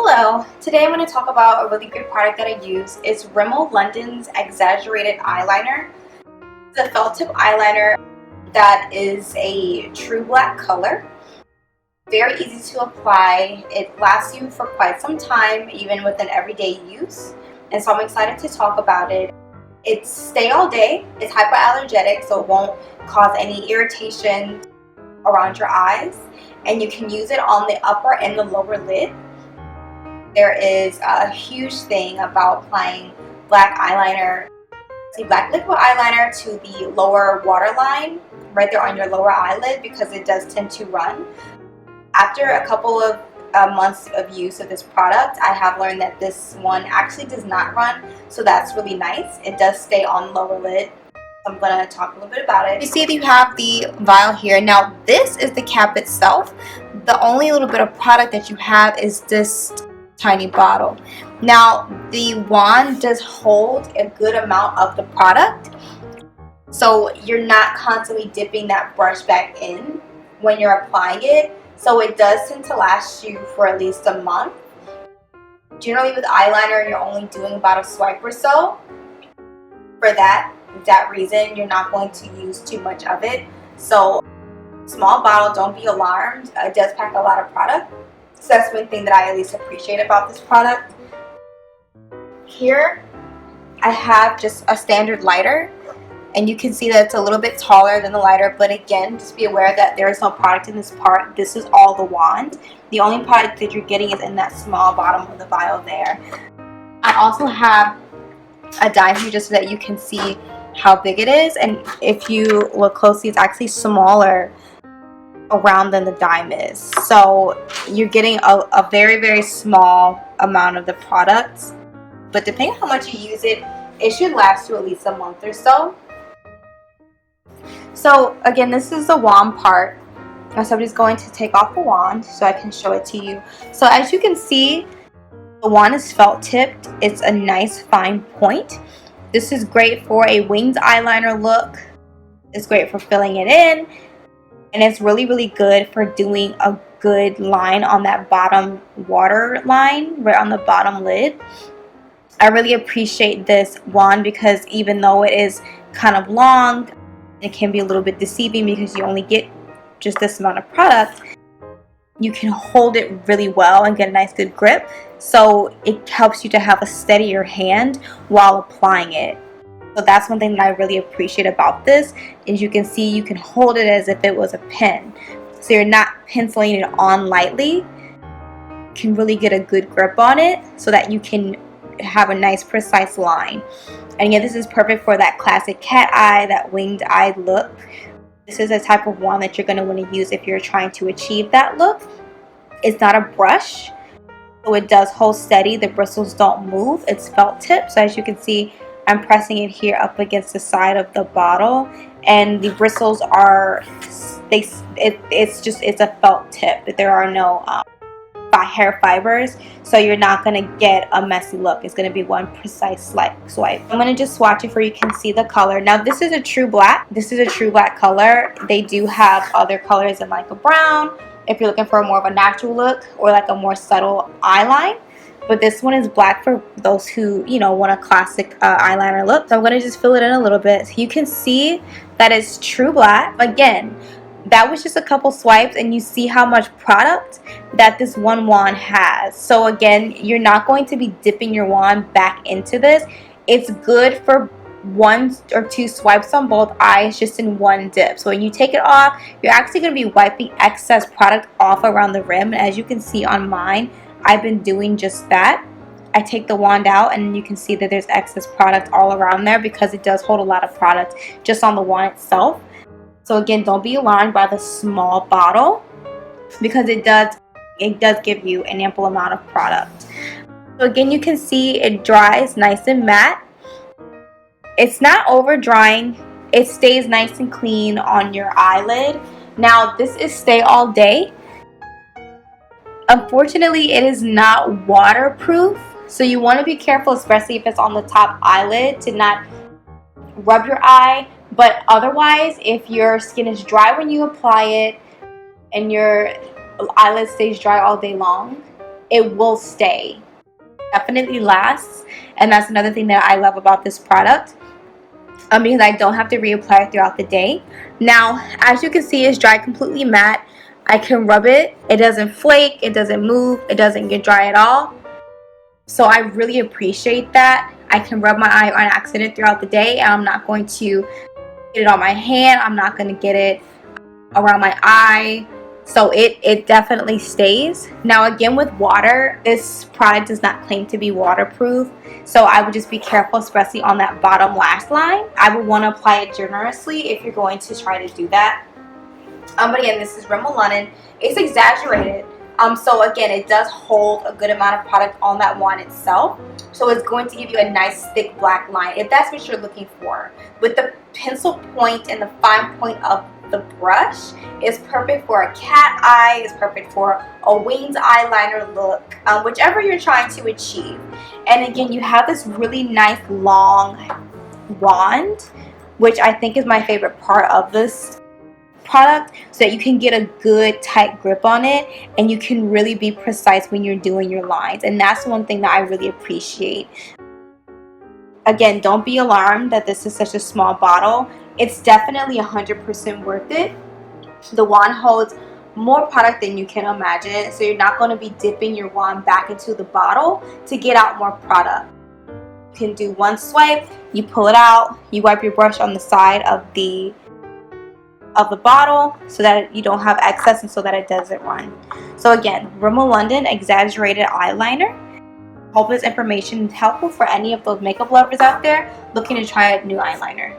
Hello, today I'm going to talk about a really good product that I use. It's Rimmel London's Exaggerated eyeliner. It's a felt tip eyeliner that is a true black color. Very easy to apply. It lasts you for quite some time, even with an everyday use. And so I'm excited to talk about it. It's stay all day. It's hypoallergenic, so it won't cause any irritation around your eyes. And you can use it on the upper and the lower lid. There is a huge thing about applying black eyeliner, black liquid eyeliner to the lower waterline, right there on your lower eyelid, because it does tend to run. After a couple of months of use of this product, I have learned that this one actually does not run, so that's really nice. It does stay on the lower lid. I'm going to talk a little bit about it. You see that you have the vial here. Now this is the cap itself. The only little bit of product that you have is this tiny bottle. Now the wand does hold a good amount of the product, so you're not constantly dipping that brush back in when you're applying it, so it does tend to last you for at least a month. Generally with eyeliner you're only doing about a swipe or so. For that reason you're not going to use too much of it, so small bottle, don't be alarmed. It does pack a lot of product. So that's one thing that I at least appreciate about this product. Here I have just a standard lighter, and you can see that it's a little bit taller than the lighter, but again, just be aware that there is no product in this part. This is all the wand. The only product that you're getting is in that small bottom of the vial there. I also have a dime here just so that you can see how big it is, and if you look closely, it's actually smaller around than the dime is, so you're getting a very small amount of the product, but depending on how much you use it, it should last you at least a month or so. So again, this is the wand part. Now somebody's going to take off the wand so I can show it to you. So as you can see, the wand is felt tipped. It's a nice fine point. This is great for a winged eyeliner look. It's great for filling it in. And it's really good for doing a good line on that bottom water line, right on the bottom lid. I really appreciate this wand because even though it is kind of long, it can be a little bit deceiving because you only get just this amount of product. You can hold it really well and get a nice good grip. So it helps you to have a steadier hand while applying it. So that's one thing that I really appreciate about this, is you can see you can hold it as if it was a pen. So you're not penciling it on lightly. You can really get a good grip on it so that you can have a nice precise line. And again, this is perfect for that classic cat eye, that winged eye look. This is a type of wand that you're going to want to use if you're trying to achieve that look. It's not a brush, so it does hold steady. The bristles don't move. It's felt tip, so as you can see, I'm pressing it here up against the side of the bottle, and the bristles are, it's a felt tip. There are no hair fibers, so you're not going to get a messy look. It's going to be one precise swipe. I'm going to just swatch it for you can see the color. Now this is a true black. This is a true black color. They do have other colors in like a brown if you're looking for more of a natural look or like a more subtle eyeline. But this one is black for those who, you know, want a classic eyeliner look. So I'm going to just fill it in a little bit. You can see that it's true black. Again, that was just a couple swipes and you see how much product that this one wand has. So again, you're not going to be dipping your wand back into this. It's good for 1 or 2 swipes on both eyes, just in one dip. So when you take it off, you're actually going to be wiping excess product off around the rim. And as you can see on mine, I've been doing just that. I take the wand out and you can see that there's excess product all around there because it does hold a lot of product just on the wand itself. So again, don't be alarmed by the small bottle because it does give you an ample amount of product. So again, you can see it dries nice and matte. It's not over drying. It stays nice and clean on your eyelid. Now this is stay all day. Unfortunately, it is not waterproof, so you want to be careful, especially if it's on the top eyelid, to not rub your eye. But otherwise, if your skin is dry when you apply it and your eyelid stays dry all day long, it will stay. Definitely lasts, and that's another thing that I love about this product. Because I don't have to reapply it throughout the day. Now, as you can see, it's dry completely matte. I can rub it. It doesn't flake. It doesn't move. It doesn't get dry at all. So I really appreciate that. I can rub my eye on accident throughout the day, and I'm not going to get it on my hand. I'm not going to get it around my eye. So it definitely stays. Now again, with water, this product does not claim to be waterproof, so I would just be careful, especially on that bottom lash line. I would want to apply it generously if you're going to try to do that. But again, this is Rimmel London. It's exaggerated. So again, it does hold a good amount of product on that wand itself. So it's going to give you a nice thick black line if that's what you're looking for. With the pencil point and the fine point of the brush, is perfect for a cat eye, is perfect for a winged eyeliner look, whichever you're trying to achieve. And again, you have this really nice long wand, which I think is my favorite part of this product, so that you can get a good tight grip on it and you can really be precise when you're doing your lines. And that's one thing that I really appreciate. Again, don't be alarmed that this is such a small bottle. It's definitely 100% worth it. The wand holds more product than you can imagine, so you're not going to be dipping your wand back into the bottle to get out more product. You can do one swipe, you pull it out, you wipe your brush on the side of the bottle so that you don't have excess and so that it doesn't run. So again, Rimmel London Exaggerated Eyeliner. Hope this information is helpful for any of those makeup lovers out there looking to try a new eyeliner.